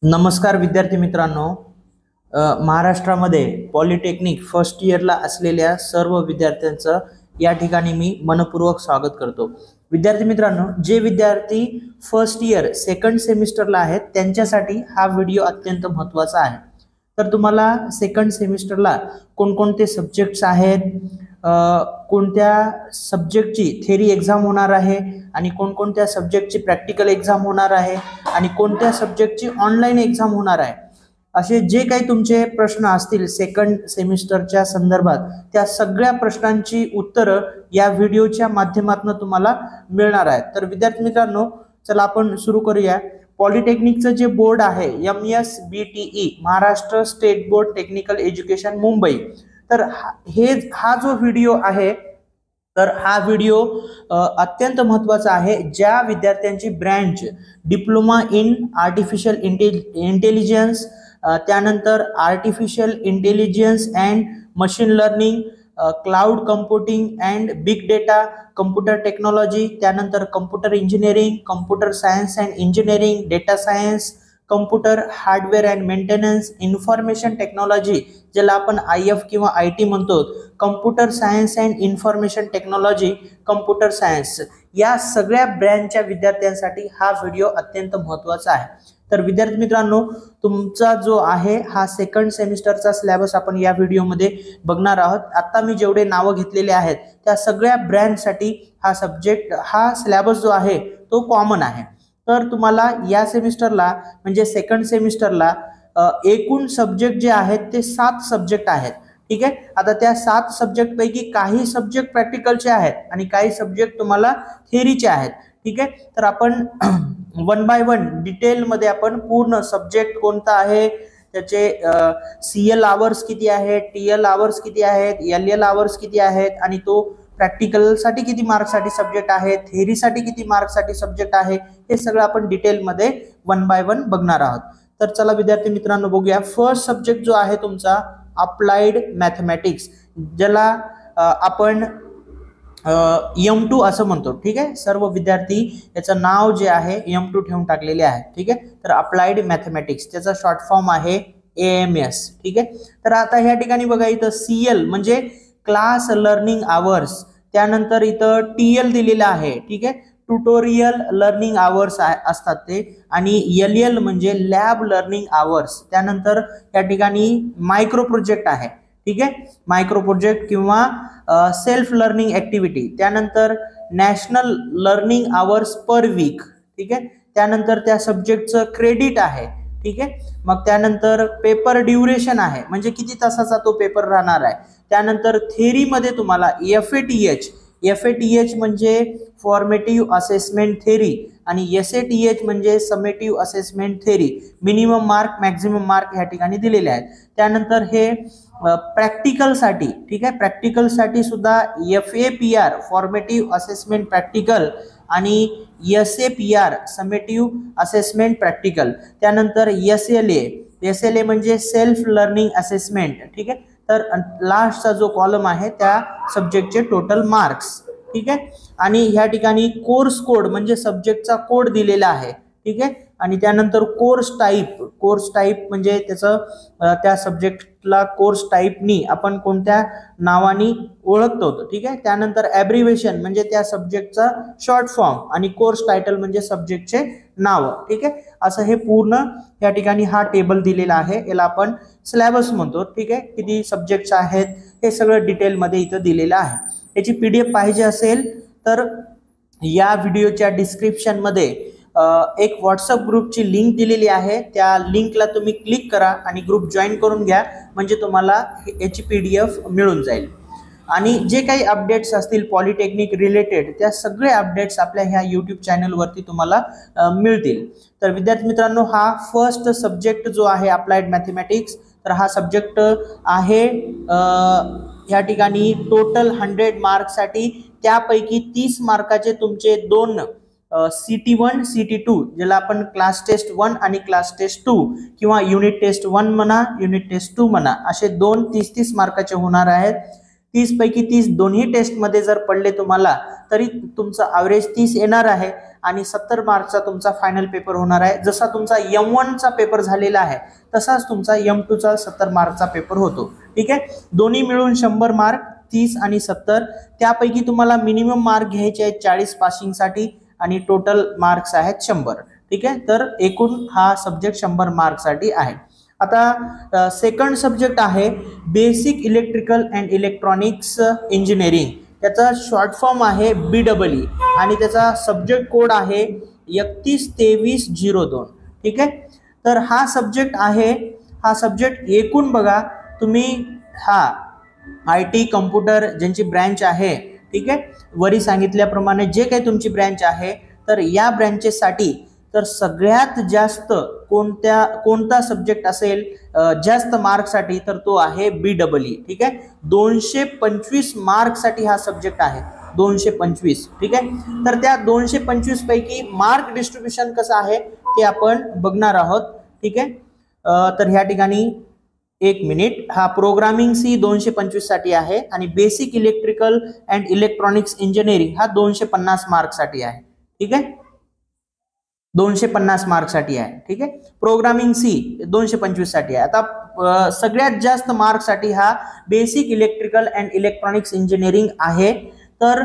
नमस्कार विद्यार्थी मित्रांनो, महाराष्ट्रामध्ये पॉलिटेक्निक फर्स्ट इयरला असलेल्या सर्व विद्यार्थ्यांचं या ठिकाणी मी मनपूर्वक स्वागत करतो। विद्यार्थी मित्रांनो, जे विद्यार्थी फर्स्ट इयर सेकंड सेमिस्टरला आहेत त्यांच्यासाठी हा व्हिडिओ अत्यंत महत्त्वाचा आहे। तर तुम्हाला सेकंड सेमिस्टरला कोणकोणते सब्जेक्ट्स आहेत, कोणत्या सब्जेक्टची थेरी एक्झाम होणार आहे आणि कोणकोणत्या सब्जेक्टची प्रॅक्टिकल एक्झाम होणार आहे आणि कोणत्या सब्जेक्टची ऑनलाईन एक्झाम होणार आहे, असे जे काही तुमचे प्रश्न असतील सेकंड सेमिस्टरच्या संदर्भात त्या सगळ्या प्रश्नांची उत्तरं या व्हिडिओच्या माध्यमातून तुम्हाला मिळणार आहेत। तर विद्यार्थी मित्रांनो, चला आपण सुरू करूया। पॉलिटेक्निकचं जे बोर्ड आहे MSBTE Maharashtra state board technical education Mumbai, तर हा जो व्हिडिओ आहे तर हा व्हिडिओ अत्यंत महत्त्वाचा आहे। ज्या विद्यार्थ्यांची branch diploma in artificial intelligence, त्यानंतर artificial intelligence and machine learning, cloud computing and big data, computer technology, त्यानंतर computer engineering, computer science and engineering, data science, computer hardware and maintenance, information technology ज्याला आपण IF किंवा IT म्हणतो, computer science and information technology, computer science, या सगळ्या ब्रँचच्या विद्यार्थ्यांसाठी हा video अत्यंत महत्त्वाचा आहे। तर विद्यार्थी मित्रांनो, तुमचा जो आहे हा सेकंड सेमिस्टरचा सिलेबस आपण या व्हिडिओमध्ये बघणार आहोत। आता मी जेवढे नावं घेतलेले आहेत त्या सगळ्या ब्रँचसाठी हा सिलेबस जो आहे तो कॉमन आहे। तर तुम्हाला या सेमिस्टरला म्हणजे सेकंड सेमिस्टरला एकूण सब्जेक्ट जे आहेत ते 7 सब्जेक्ट आहेत। ठीक आहे, आता त्या 7 सब्जेक्ट पैकी काही सब्जेक्ट प्रॅक्टिकलचे आहेत आणि काही सब्जेक्ट तुम्हाला थिअरीचे आहेत। ठीक आहे, तर आपण वन बाय वन डिटेल मध्ये आपण पूर्ण सब्जेक्ट कोणता आहे, त्याचे CL आवर्स किती आहेत, TL आवर्स किती आहेत, LL आवर्स किती आहेत आणि तो प्रॅक्टिकल साठी किती मार्क्ससाठी सब्जेक्ट आहे, थेअरीसाठी किती मार्क्ससाठी सब्जेक्ट आहे, हे सगळं आपण डिटेल मध्ये वन बाय वन बघणार आहोत। तर चला विद्यार्थी मित्रांनो बघूया। फर्स्ट सब्जेक्ट जो आहे तुमचा अप्लाइड मॅथमॅटिक्स, ज्याला आपण M2 असं म्हणतो। ठीक आहे, सर्व विद्यार्थी याचं नाव जे आहे M2 ठेवून टाकलेले आहे। ठीक आहे, तर अप्लाइड मॅथमॅटिक्स त्याचा शॉर्ट फॉर्म आहे AMS। ठीक आहे, तर आता ह्या ठिकाणी बघा, इथं CL म्हणजे क्लास लर्निंग आवर्स, त्यानंतर इथं TL दिलेला आहे। ठीक आहे, ट्युटोरियल लर्निंग आवर्स असतात ते, आणि LL म्हणजे लॅब लर्निंग आवर्स, त्यानंतर या ठिकाणी मायक्रो प्रोजेक्ट आहे। ठीक आहे, मायक्रो प्रोजेक्ट किंवा सेल्फ लर्निंग ऍक्टिव्हिटी, त्यानंतर national learning hours per weak. ठीक आहे, त्यानंतर त्या सब्जेक्टचं क्रेडिट आहे। ठीक आहे, मग त्यानंतर पेपर ड्युरेशन आहे, म्हणजे किती तासाचा तो पेपर राहणार आहे। त्यानंतर थेअरी मध्ये तुम्हाला FATH म्हणजे फॉर्मेटिव्ह असेसमेंट थेअरी आणि SATH म्हणजे summative assessment theory, minimum mark maximum mark ह्या ठिकाणी दिलेले आहेत। त्यानंतर हे प्रॅक्टिकल साठी, ठीक आहे, प्रॅक्टिकल साठी सुद्धा FAPR फॉर्मेटिव्ह असेसमेंट प्रॅक्टिकल आणि SAPR समेटिव्ह असेसमेंट प्रॅक्टिकल, त्यानंतर SLA म्हणजे सेल्फ लर्निंग असेसमेंट। ठीक आहे, तर लास्टचा जो कॉलम आहे त्या सब्जेक्टचे टोटल मार्क्स। ठीक आहे, आणि ह्या ठिकाणी कोर्स कोड म्हणजे सब्जेक्टचा कोड दिलेला आहे। ठीक आहे, आणि त्यानंतर कोर्स टाईप म्हणजे त्याचं त्या सब्जेक्टला कोर्स टाईपनी आपण कोणत्या नावानी ओळखतो। ठीक आहे, त्यानंतर ॲब्रिव्हिएशन म्हणजे त्या सब्जेक्टचा शॉर्ट फॉर्म आणि कोर्स टायटल म्हणजे सब्जेक्टचे नाव। ठीक आहे, असं हे पूर्ण या ठिकाणी हा टेबल दिलेला आहे, याला आपण सिलेबस म्हणतो। ठीक आहे, किती सब्जेक्ट्स आहेत हे सगळं डिटेलमध्ये इथं दिलेलं आहे। याची PDF पाहिजे असेल तर या व्हिडिओच्या डिस्क्रिप्शन मध्ये एक व्हॉट्सअप ग्रुपची लिंक दिलेली आहे, त्या लिंकला तुम्ही क्लिक करा आणि ग्रुप जॉईन करून घ्या, म्हणजे तुम्हाला याची PDF मिळून जाईल। आणि जे काही अपडेट्स असतील पॉलिटेक्निक रिलेटेड त्या सगळे अपडेट्स आपल्या ह्या YouTube चॅनलवरती तुम्हाला मिळतील। तर विद्यार्थी मित्रांनो, हा फर्स्ट सब्जेक्ट जो आहे अप्लाइड मॅथमॅटिक्स, तर हा सब्जेक्ट आहे या ठिकाणी टोटल 100 मार्क्ससाठी, त्यापैकी 30 मार्काचे तुमचे 2 CT1 CT2 ज्याला आपण क्लास टेस्ट 1 आणि क्लास टेस्ट 2 किंवा युनिट टेस्ट 1 म्हणा युनिट टेस्ट 2 म्हणा, असे 2 30 मार्काचे होणार आहेत। 30 पैकी 30 दोन्ही टेस्ट मध्ये जर पडले तुम्हाला तरी तुमचं ॲव्हरेज 30 येणार आहे आणि 70 मार्कचा तुमचा फायनल पेपर होणार आहे. जसा तुमचा M1 चा पेपर झालेला आहे तसाच तुमचा M2 चा 70 मार्कचा पेपर होतो. ठीक आहे, दोन्ही मिळून 100 मार्क, 30 आणि 70. त्यापैकी तुम्हाला मिनिमम मार्क घ्यायचे आहेत 40 पासिंगसाठी आणि टोटल मार्क्स आहेत 100. ठीक आहे, तर एकूण हा सब्जेक्ट 100 मार्कसाठी आहे. आता सेकंड सब्जेक्ट आहे basic electrical and electronics engineering. त्याचा शॉर्ट फॉर्म आहे BEE आणि त्याचा सब्जेक्ट कोड आहे 312302. ठीक आहे, तर हा सब्जेक्ट आहे, हा सब्जेक्ट एकूण बघा तुम्ही हा IT कम्प्युटर ज्यांची ब्रँच आहे, ठीक आहे, वरी सांगितल्याप्रमाणे जे काही तुमची ब्रँच आहे, तर या ब्रँचेससाठी तर सगळ्यात जास्त कोणता सब्जेक्ट असेल जास्त मार्कसाठी, तर तो आहे BEE. ठीक आहे, 225 मार्कसाठी हा सब्जेक्ट आहे, 225. ठीक आहे, तर त्या 225 पैकी मार्क डिस्ट्रीब्युशन कसं आहे ते आपण बघणार आहोत. ठीक आहे, तर ह्या ठिकाणी एक मिनिट, हा प्रोग्रामिंग C 225 साठी आहे आणि basic electrical and electronics engineering हा 250 मार्कसाठी आहे. ठीक आहे, 250 मार्कसाठी आहे. ठीक आहे, प्रोग्रामिंग C 225 साठी आहे. आता सगळ्यात जास्त मार्कसाठी हा basic electrical and electronics engineering आहे. तर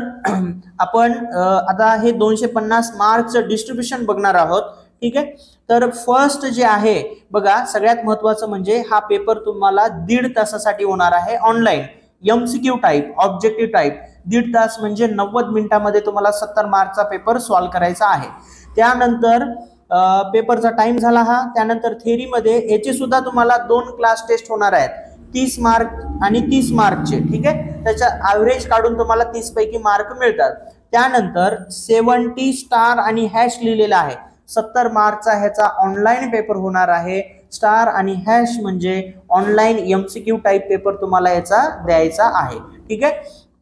आपण आता हे 250 मार्कचं डिस्ट्रीब्युशन बघणार आहोत. ठीक आहे, तर फर्स्ट जे आहे बघा, सगळ्यात महत्त्वाचं म्हणजे हा पेपर तुम्हाला 1.5 तासासाठी होणार आहे online, MCQ type, objective type. 1.5 तास म्हणजे 90 मिनिटांमध्ये तुम्हाला 70 मार्कचा पेपर सॉल्व्ह करायचा आहे. त्यानंतर पेपरचा टाइम झाला हा. त्यानंतर थेअरीमध्ये याचे सुद्धा तुम्हाला 2 क्लास टेस्ट होणार आहेत, 30 मार्क आणि 30 मार्कचे. ठीक आहे, त्याचा ॲव्हरेज काढून तुम्हाला 30 पैकी मार्क मिळतात. त्यानंतर 70 स्टार आणि हॅश लिहिलेला आहे, 70 मार्कचा ह्याचा ऑनलाईन पेपर होणार आहे. स्टार आणि हॅश म्हणजे ऑनलाईन MCQ टाईप पेपर तुम्हाला याचा द्यायचा आहे. ठीक आहे,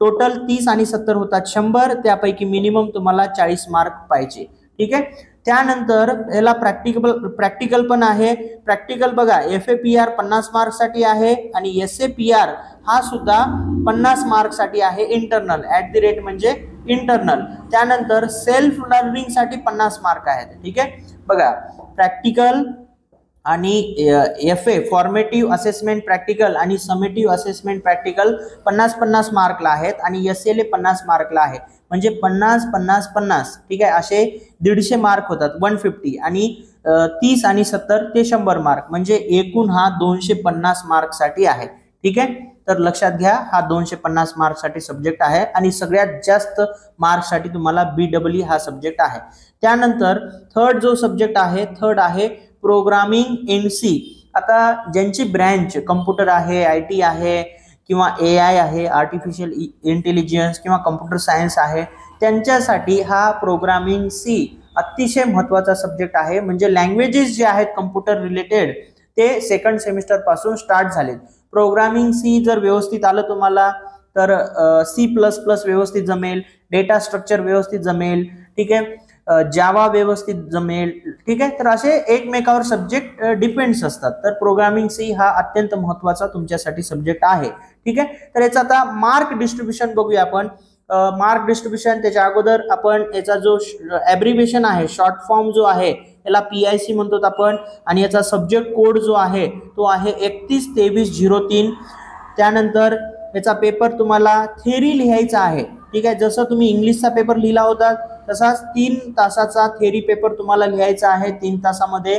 टोटल 30 आणि 70 होतात 100, त्यापैकी मिनिमम तुम्हाला 40 मार्क पाहिजे. ठीक आहे, त्यानंतर याला प्रॅक्टिकल पण आहे. प्रॅक्टिकल बघा, FAPR 50 मार्कसाठी आहे आणि SAPR हा सुद्धा 50 मार्कसाठी आहे, इंटरनल @ म्हणजे इंटरनल. त्यानंतर सेल्फ लर्निंग साठी 50 मार्क आहेत. ठीक आहे, बघा प्रॅक्टिकल आणि FA फॉर्मेटिव्ह असेसमेंट प्रॅक्टिकल आणि समेटिव्ह असेसमेंट प्रॅक्टिकल 50-50 मार्कला आहेत आणि SLA 50 मार्कला आहे, म्हणजे 50-50-50. ठीक आहे, असे 150 मार्क होतात, 150 आणि 30 आणि 70 ते 100 मार्क, म्हणजे एकूण हा 250 मार्कसाठी आहे. ठीक आहे, तर लक्षात घ्या, हा 250 मार्कसाठी सब्जेक्ट आहे आणि सगळ्यात जास्त मार्कसाठी तुम्हाला BEE हा सब्जेक्ट आहे. त्यानंतर थर्ड जो सब्जेक्ट आहे, थर्ड आहे प्रोग्रामिंग NC. आता ज्यांची ब्रँच कम्प्युटर आहे, IT आहे किंवा AI आहे, आर्टिफिशियल इंटेलिजन्स किंवा कम्प्युटर सायन्स आहे, त्यांच्यासाठी हा प्रोग्रामिंग C अतिशय महत्त्वाचा सब्जेक्ट आहे. म्हणजे लँग्वेजेस जे आहेत कम्प्युटर रिलेटेड ते सेकंड सेमिस्टर पासून स्टार्ट झालेत. प्रोग्रामिंग C जर व्यवस्थित आलं तुम्हाला तर C++ व्यवस्थित जमेल, डेटा स्ट्रक्चर व्यवस्थित जमेल. ठीक आहे, जावा व्यवस्थित जमेल. ठीक आहे, तर असे एकमेकावर सब्जेक्ट डिपेंड्स असतात. तर प्रोग्रामिंग C हा अत्यंत महत्त्वाचा तुमच्यासाठी सब्जेक्ट आहे. ठीक आहे, तर याचा आता मार्क डिस्ट्रीब्युशन बघूया आपण. मार्क डिस्ट्रीब्युशन त्याच्या अगोदर आपण याचा जो ॲब्रिव्हिएशन आहे, शॉर्ट फॉर्म जो आहे याला PIC म्हणतो आपण, आणि याचा सब्जेक्ट कोड जो आहे तो आहे 312303. त्यानंतर याचा पेपर तुम्हाला थेरी लिहायचा आहे. ठीक आहे, जसं तुम्ही इंग्लिशचा पेपर लिहिला होता तसाच 3 तासाचा थेरी पेपर तुम्हाला लिहायचा आहे 3 तासामध्ये.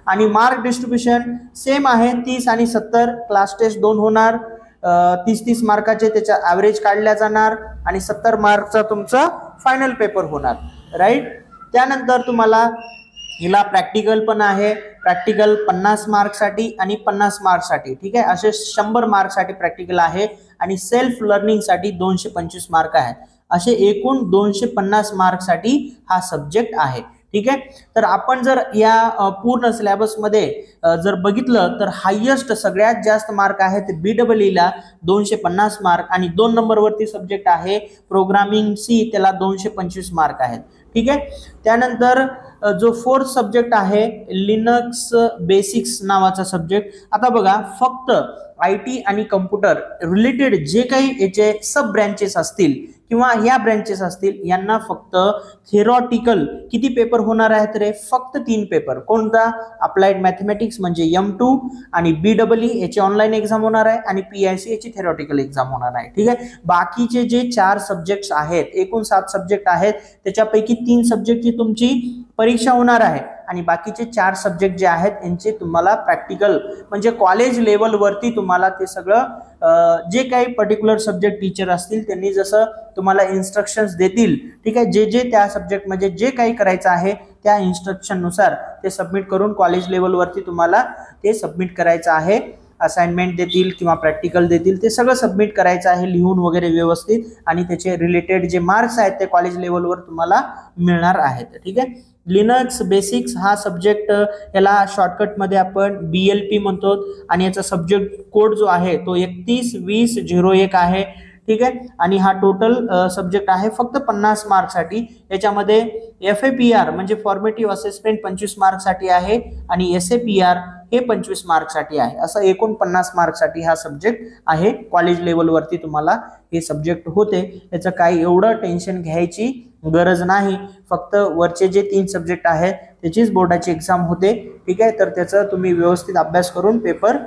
आणि मार्क डिस्ट्रीब्युशन सेम आहे, 30 आणि 70. क्लास टेस्ट 2 होणार, 30-30 मार्काचे, त्याचा ॲव्हरेज काढल्या जाणार आणि 70 मार्कचा तुमचा फायनल पेपर होणार. राईट, त्यानंतर तुम्हाला हिला प्रॅक्टिकल पण आहे. प्रॅक्टिकल 50 मार्कसाठी आणि 50 मार्कसाठी. ठीक आहे, असे 100 मार्कसाठी प्रॅक्टिकल आहे आणि सेल्फ लर्निंगसाठी 225 मार्क आहेत. असे एकूण 250 मार्कसाठी हा सब्जेक्ट आहे. ठीक आहे, तर आपण जर या पूर्ण सिलेबसमध्ये जर बघितलं तर हायेस्ट सगळ्यात जास्त मार्क आहेत BEE ला 250 मार्क आणि 2 नंबरवरती सब्जेक्ट आहे प्रोग्रामिंग C, त्याला 225 मार्क आहेत. ठीक आहे, त्यानंतर जो फोर्थ सब्जेक्ट आहे लिनक्स बेसिक्स नावाचा सब्जेक्ट. आता बघा, फक्त IT आणि कम्प्युटर रिलेटेड जे काही याचे सब ब्रँचेस असतील किंवा ह्या ब्रँचेस असतील यांना फक्त थेरॉटिकल किती पेपर होणार आहेत रे? फक्त 3 पेपर. कोणता? अप्लाइड मॅथमॅटिक्स म्हणजे M2 आणि BEE याची ऑनलाईन एक्झाम होणार आहे आणि PIC याची थेरॉटिकल एक्झाम होणार आहे. ठीक आहे. बाकीचे जे 4 सब्जेक्ट्स आहेत, एकूण 7 सब्जेक्ट आहेत, त्याच्यापैकी 3 सब्जेक्टची तुमची परीक्षा होणार आहे आणि बाकीचे 4 सब्जेक्ट जे आहेत यांचे तुम्हाला प्रॅक्टिकल म्हणजे कॉलेज लेवल वरती तुम्हाला ते सगळं जे काही पर्टिक्युलर सब्जेक्ट टीचर असतील त्यांनी जसं तुम्हाला इन्स्ट्रक्शन्स देतील, ठीक आहे, जे त्या सब्जेक्ट म्हणजे जे काही करायचं आहे त्या इन्स्ट्रक्शन नुसार ते सबमिट करून कॉलेज लेवल वरती तुम्हाला ते सबमिट करायचं आहे. असाइनमेंट देतील किंवा प्रॅक्टिकल देतील, ते सगळं सबमिट करायचं आहे लिहून वगैरे व्यवस्थित आणि त्याचे रिलेटेड जे मार्क्स आहेत ते कॉलेज लेवलवर तुम्हाला मिळणार आहेत. ठीक आहे. लिनक्स बेसिक्स हा सब्जेक्ट, याला शॉर्टकटमध्ये आपण BLP म्हणतो आणि याचा सब्जेक्ट कोड जो आहे तो 312001 आहे. ठीक आहे. आणि हा टोटल सब्जेक्ट आहे फक्त 50 मार्कसाठी. याच्यामध्ये FAPR म्हणजे फॉर्मेटिव्ह असेसमेंट 25 मार्कसाठी आहे आणि SAPR हे 25 मार्कसाठी आहे. असं एकूण 50 मार्कसाठी हा सब्जेक्ट आहे. कॉलेज लेवलवरती तुम्हाला हे सब्जेक्ट होते. याचं काही एवढं टेन्शन घ्यायची गरज नाही. फक्त वरचे जे 3 सब्जेक्ट आहेत त्याचीच बोर्डाची एक्झाम होते. ठीक आहे. तर त्याचा तुम्ही व्यवस्थित अभ्यास करून पेपर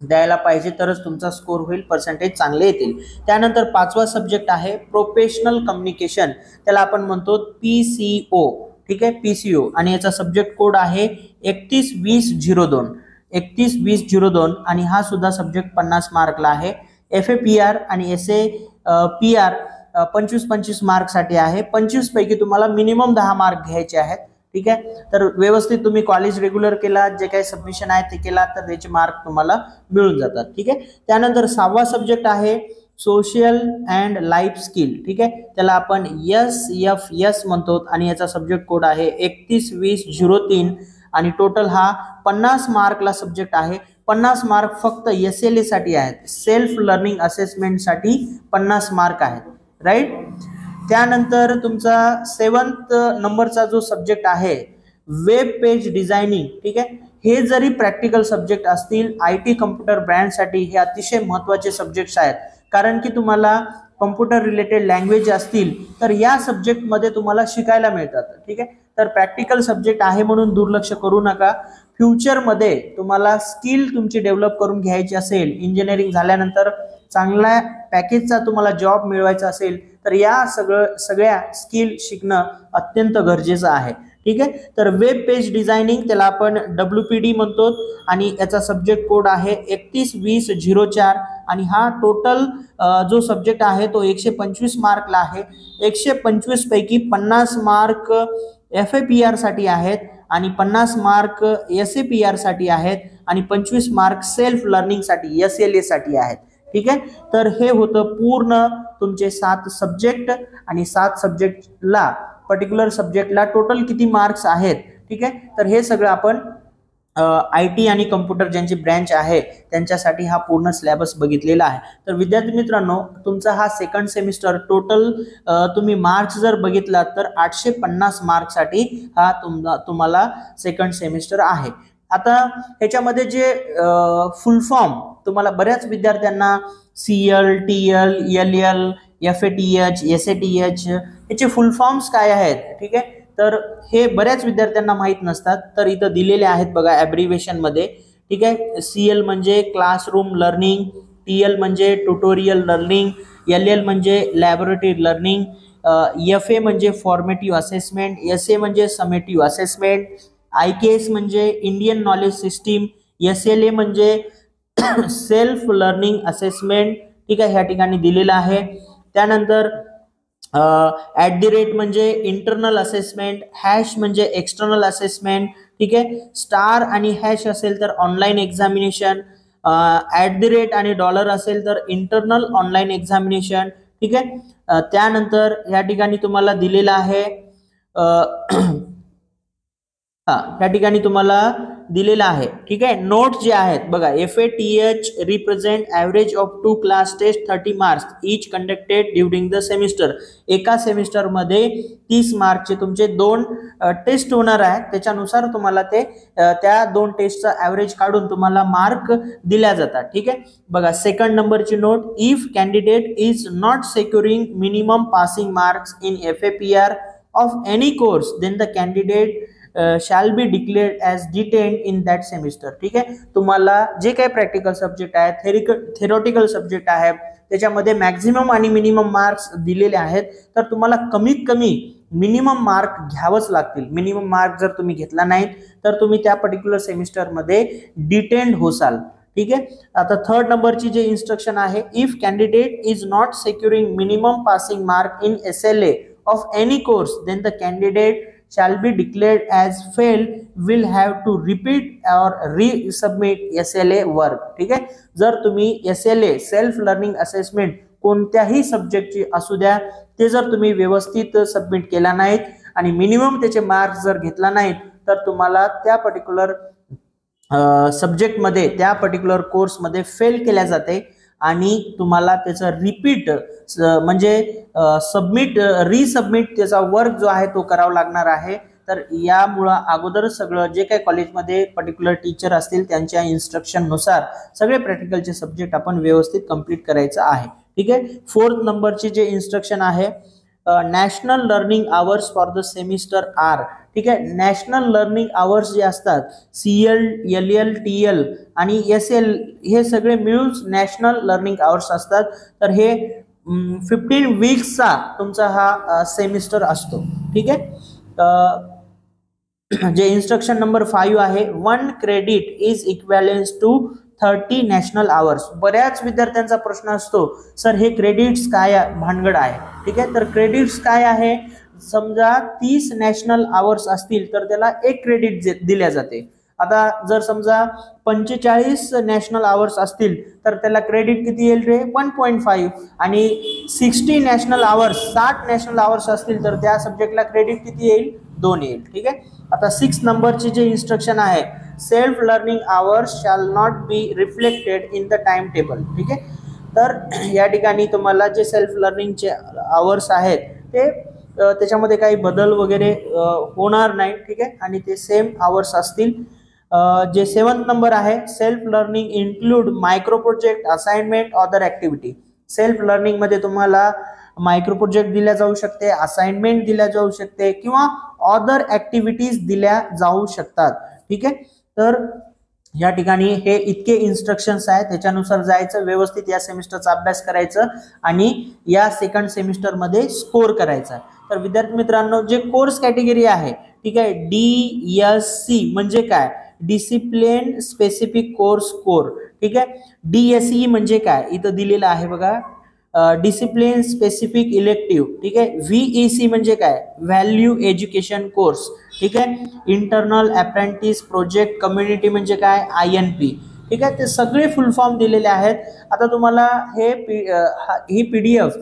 द्यायला पाहिजे, तरच तुमचा स्कोर होईल, पर्सेंटेज चांगले येतील. त्यानंतर 5वा सब्जेक्ट आहे प्रोफेशनल कम्युनिकेशन, त्याला आपण म्हणतो PCO. ठीक आहे. PCO आणि याचा सब्जेक्ट कोड आहे 312002 312002 आणि हा सुद्धा सब्जेक्ट 50 मार्कला आहे. FAPR आणि SAPR 25-25 मार्कसाठी आहे. 25 पैकी तुम्हाला मिनिमम 10 मार्क घ्यायचे आहेत. ठीक आहे. तर व्यवस्थित तुम्ही कॉलेज रेग्युलर केला, जे काही सबमिशन आहे ते केला तर त्याचे मार्क तुम्हाला मिळून जातात. ठीक आहे. त्यानंतर 6वा सब्जेक्ट आहे सोशल अँड लाईफ स्किल. ठीक आहे. त्याला आपण SFS म्हणतो आणि याचा सब्जेक्ट कोड आहे 312003 आणि टोटल हा 50 मार्कला सब्जेक्ट आहे. 50 मार्क फक्त SLA साठी आहेत, सेल्फ लर्निंग असेसमेंटसाठी 50 मार्क आहेत. राईट. त्यानंतर तुमचा 7th नंबरचा जो सब्जेक्ट आहे वेब पेज डिझायनिंग. ठीक आहे. हे जरी प्रॅक्टिकल सब्जेक्ट असतील, IT कम्प्युटर ब्रँडसाठी हे अतिशय महत्त्वाचे सब्जेक्ट्स आहेत. कारण की तुम्हाला कम्प्युटर रिलेटेड लँग्वेज असतील तर या सब्जेक्टमध्ये तुम्हाला शिकायला मिळतात. ठीक आहे. तर प्रॅक्टिकल सब्जेक्ट आहे म्हणून दुर्लक्ष करू नका. फ्युचरमध्ये तुम्हाला स्किल तुमची डेव्हलप करून घ्यायची असेल, इंजिनिअरिंग झाल्यानंतर चांगल्या पॅकेजचा तुम्हाला जॉब मिळवायचा असेल तर या सगळ्या स्किल शिकणं अत्यंत गरजेचं आहे. ठीक आहे. तर वेब पेज डिझायनिंग त्याला आपण WPD म्हणतो आणि याचा सब्जेक्ट कोड आहे 312004 आणि हा टोटल जो सब्जेक्ट आहे तो 125 मार्कला आहे. 125 पैकी 50 मार्क FAPR साठी आहेत आणि 50 मार्क SAPR साठी आहेत आणि 25 मार्क सेल्फ लर्निंग साठी SLA साठी आहेत. ठीक आहे. तर हे होतं पूर्ण तुमचे 7 सब्जेक्ट आणि 7 सब्जेक्टला पर्टिक्युलर सब्जेक्टला टोटल किती मार्क्स आहेत. ठीक आहे. तर हे सगळं आपण IT आणि कम्प्युटर ज्यांची ब्रँच आहे त्यांच्यासाठी हा पूर्ण सिलेबस बघितलेला आहे. तर विद्यार्थी मित्रांनो, तुमचा हा सेकंड सेमिस्टर टोटल तुम्ही मार्क्स जर बघितला तर 850 मार्कसाठी हा तुम्हाला सेकंड सेमिस्टर आहे. आता ह्याच्यामध्ये जे फुल फॉर्म तुम्हाला बऱ्याच विद्यार्थ्यांना CL, TL, LL, FATH, SATH याचे फुल फॉर्म्स काय आहेत. ठीक आहे. तर हे बऱ्याच विद्यार्थ्यांना माहीत नसतात, तर इथं दिलेले आहेत बघा ॲब्रिव्हिएशन मध्ये. ठीक आहे. CL म्हणजे क्लासरूम लर्निंग, TL म्हणजे ट्युटोरियल लर्निंग, LL म्हणजे लॅबोरेटरी लर्निंग, FA म्हणजे फॉर्मेटिव्ह असेसमेंट, SA म्हणजे समेटिव्ह असेसमेंट, IKS म्हणजे इंडियन नॉलेज सिस्टीम, SLA म्हणजे सेल्फ लर्निंग असेसमेंट. ठीक आहे. ह्या ठिकाणी दिलेलं आहे. त्यानंतर @ म्हणजे इंटरनल असेसमेंट, हॅश म्हणजे एक्सटर्नल असेसमेंट. ठीक आहे. स्टार आणि हॅश असेल तर ऑनलाईन एक्झामिनेशन, @ आणि $, असेल तर इंटरनल ऑनलाईन एक्झामिनेशन. ठीक आहे. त्यानंतर या ठिकाणी तुम्हाला दिलेलं आहे या ठिकाणी तुम्हाला दिलेला आहे, ठीक आहे. नोट जे आहेत बघा, FATH represent average of 2 class test 30 marks each conducted during the semester. एका सेमिस्टरमध्ये 30 मार्कचे तुमचे 2 टेस्ट होणार आहेत, त्याच्यानुसार तुम्हाला ते त्या 2 टेस्टचा ॲव्हरेज काढून तुम्हाला मार्क दिल्या जातात, ठीक आहे. बघा सेकंड नंबरची note, if candidate is not securing minimum passing marks in FAPR of any course then the candidate shall be declared as detained in that semester, ठीक आहे. तुम्हाला जे काही प्रॅक्टिकल सब्जेक्ट आहे, थेरॉटिकल सब्जेक्ट आहे, त्याच्यामध्ये मॅक्झिमम आणि मिनिमम मार्क्स दिलेले आहेत, तर तुम्हाला कमीत कमी मिनिमम मार्क घ्यावंच लागतील. मिनिमम मार्क जर तुम्ही घेतला नाहीत तर तुम्ही त्या पर्टिक्युलर सेमिस्टरमध्ये डिटेन्ड होसाल, ठीक आहे. आता थर्ड नंबरची जे इन्स्ट्रक्शन आहे, if candidate is not securing minimum passing mark in SLA of any course then the candidate shall be declared as failed, will have to repeat or resubmit SLA work, ठीक आहे. जर तुम्ही SLA self learning assessment कोणत्याही सब्जेक्टची असू द्या, ते जर तुम्ही व्यवस्थित सबमिट केला नाहीत आणि मिनिमम त्याचे मार्क्स जर घेतला नाहीत, तर तुम्हाला त्या पर्टिक्युलर सब्जेक्टमध्ये, त्या पर्टिक्युलर कोर्समध्ये फेल केल्या जाते आणि तुम्हाला त्याचं रिपीट म्हणजे रिसबमिट त्याचा वर्क जो आहे तो करावा लागणार आहे. तर यामुळे अगोदर सगळं जे काही कॉलेजमध्ये पर्टिक्युलर टीचर असतील त्यांच्या इन्स्ट्रक्शननुसार सगळे प्रॅक्टिकलचे सब्जेक्ट आपण व्यवस्थित कंप्लीट करायचं आहे, ठीक आहे. फोर्थ नंबरची जे इन्स्ट्रक्शन आहे, national learning hours for the semester are, ठीक आहे. नॅशनल लर्निंग आवर्स जे असतात CL, LL, TL आणि SL हे सगळे मिळून नॅशनल लर्निंग आवर्स असतात. तर हे 15 वीक्सचा तुमचा हा सेमिस्टर असतो, ठीक आहे. जे इन्स्ट्रक्शन नंबर 5 आहे, 1 credit is equivalence to 30 national hours. बऱ्याच विद्यार्थ्यांचा प्रश्न असतो, सर हे क्रेडिट्स काय भानगड आहे, ठीक आहे. तर क्रेडिट्स काय आहे, समजा 30 नॅशनल आवर्स असतील तर त्याला 1 क्रेडिट दिल्या जाते. आता जर समजा 45 नॅशनल आवर्स असतील तर त्याला क्रेडिट किती येईल रे, 1.5. आणि 60 नॅशनल आवर्स, 60 नॅशनल आवर्स असतील तर त्या सब्जेक्टला क्रेडिट किती येईल, 2 येईल, ठीक आहे. आता 6 नंबरची जे इन्स्ट्रक्शन आहे, self learning hours shall not be reflected in the time table, ठीक आहे. तर या ठिकाणी तुम्हाला जे सेल्फ लर्निंगचे आवर्स आहेत ते त्याच्यामध्ये काही बदल वगैरे होणार नाही, ठीक आहे. आणि ते सेम आवर्स असतील. जे 7th नंबर आहे, self learning include micro project, assignment, other activity. Self learning मध्ये तुम्हाला मायक्रो प्रोजेक्ट दिल्या जाऊ शकते, असाइनमेंट दिल्या जाऊ शकते किंवा अदर ॲक्टिव्हिटीज दिल्या जाऊ शकतात, ठीक आहे. तर या ठिकाणी हे इतके इन्स्ट्रक्शन्स आहेत, त्याच्यानुसार जायचं, व्यवस्थित या सेमिस्टरचा अभ्यास करायचं आणि या सेकंड सेमिस्टरमध्ये स्कोर करायचा. तर विद्यार्थी मित्रांनो, जे कोर्स कॅटेगरी आहे, ठीक आहे, DSC म्हणजे काय, डिसिप्लिन स्पेसिफिक कोर्स कोर, ठीक आहे. DSE म्हणजे काय, इथं दिलेलं आहे बघा, डिसिप्लिन स्पेसिफिक इलेक्टिव्ह, ठीक आहे. VEC म्हणजे काय, व्हॅल्यू एज्युकेशन कोर्स, ठीक आहे. इंटरनल अप्रेंटिस प्रोजेक्ट कम्युनिटी म्हणजे काय, INP, ठीक आहे. ते सगळे फुल फॉर्म दिलेले आहेत. आता तुम्हाला ही PDF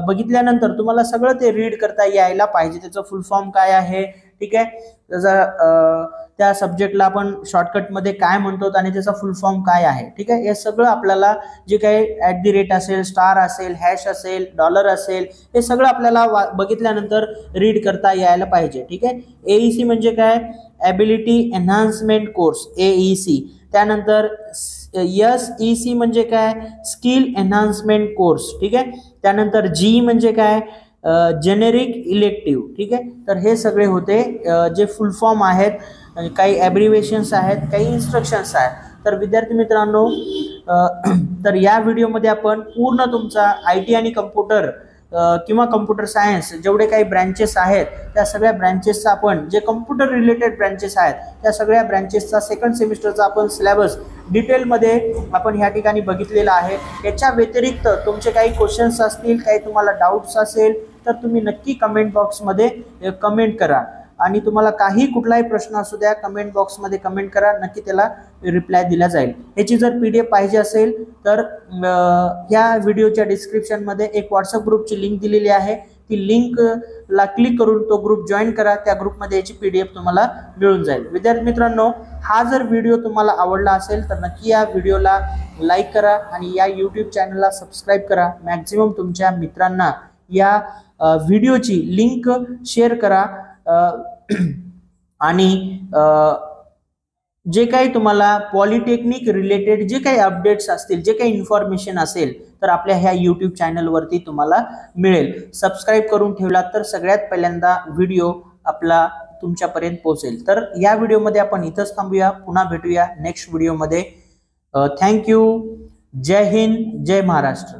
बघितल्यानंतर तुम्हाला सगळं ते रीड करता यायला पाहिजे, त्याचं फुल फॉर्म काय आहे, ठीक आहे. त्याचा त्या सब्जेक्टला आपण शॉर्टकटमध्ये काय म्हणतो आणि त्याचा फुल फॉर्म काय आहे, ठीक आहे. हे सगळं आपल्याला जे काही @ असेल, स्टार असेल, हॅश असेल, डॉलर असेल, हे सगळं आपल्याला बघितल्यानंतर रीड करता यायला पाहिजे, ठीक आहे. AEC म्हणजे काय, ॲबिलिटी एन्हान्समेंट कोर्स, AEC. त्यानंतर SEC म्हणजे काय, स्किल एन्हान्समेंट कोर्स, ठीक आहे. त्यानंतर G म्हणजे काय, जेनेरिक इलेक्टिव्ह, ठीक आहे. तर हे सगळे होते जे फुल फॉर्म आहेत, काही ॲब्रिव्हिएशन्स आहेत, काही इन्स्ट्रक्शन्स आहेत. तर विद्यार्थी मित्रांनो, तर या व्हिडिओमध्ये आपण पूर्ण तुमचा IT आणि कम्प्युटर किंवा कम्प्युटर सायन्स जेवढे काही ब्रँचेस आहेत त्या सगळ्या ब्रँचेसचा आपण, जे कम्प्युटर रिलेटेड ब्रँचेस आहेत त्या सगळ्या ब्रँचेसचा सेकंड सेमिस्टरचा आपण सिलेबस डिटेलमध्ये आपण ह्या ठिकाणी बघितलेला आहे. याच्या व्यतिरिक्त तुमचे काही क्वेश्चन्स असतील, काही तुम्हाला डाऊट्स असेल तर तुम्ही नक्की कमेंट बॉक्समध्ये कमेंट करा. आणि तुम्हाला काही कुठलाही प्रश्न असू द्या, कमेंट बॉक्समध्ये कमेंट करा, नक्की त्याला रिप्लाय दिला जाईल. याची जर PDF पाहिजे असेल तर ह्या व्हिडिओच्या डिस्क्रिप्शनमध्ये एक व्हॉट्सअप ग्रुपची लिंक दिलेली आहे, ती लिंक ला क्लिक करून तो ग्रुप जॉईन करा. त्या ग्रुपमध्ये याची PDF तुम्हाला मिळून जाईल. विद्यार्थी मित्रांनो, हा जर व्हिडिओ तुम्हाला आवडला असेल तर नक्की या व्हिडिओला लाईक करा आणि या YouTube चॅनलला सबस्क्राईब करा. मॅक्झिमम तुमच्या मित्रांना या व्हिडिओची लिंक शेअर करा आणि जे काही तुम्हाला पॉलिटेक्निक रिलेटेड जे काही अपडेट्स असतील, जे काही इन्फॉर्मेशन असेल तर आपल्या ह्या YouTube चॅनलवरती तुम्हाला मिळेल. सबस्क्राईब करून ठेवला तर सगळ्यात पहिल्यांदा व्हिडिओ आपला तुमच्यापर्यंत पोहोचेल. तर या व्हिडिओमध्ये आपण इथंच थांबूया. पुन्हा भेटूया नेक्स्ट व्हिडिओमध्ये. थँक्यू. जय हिंद, जय महाराष्ट्र.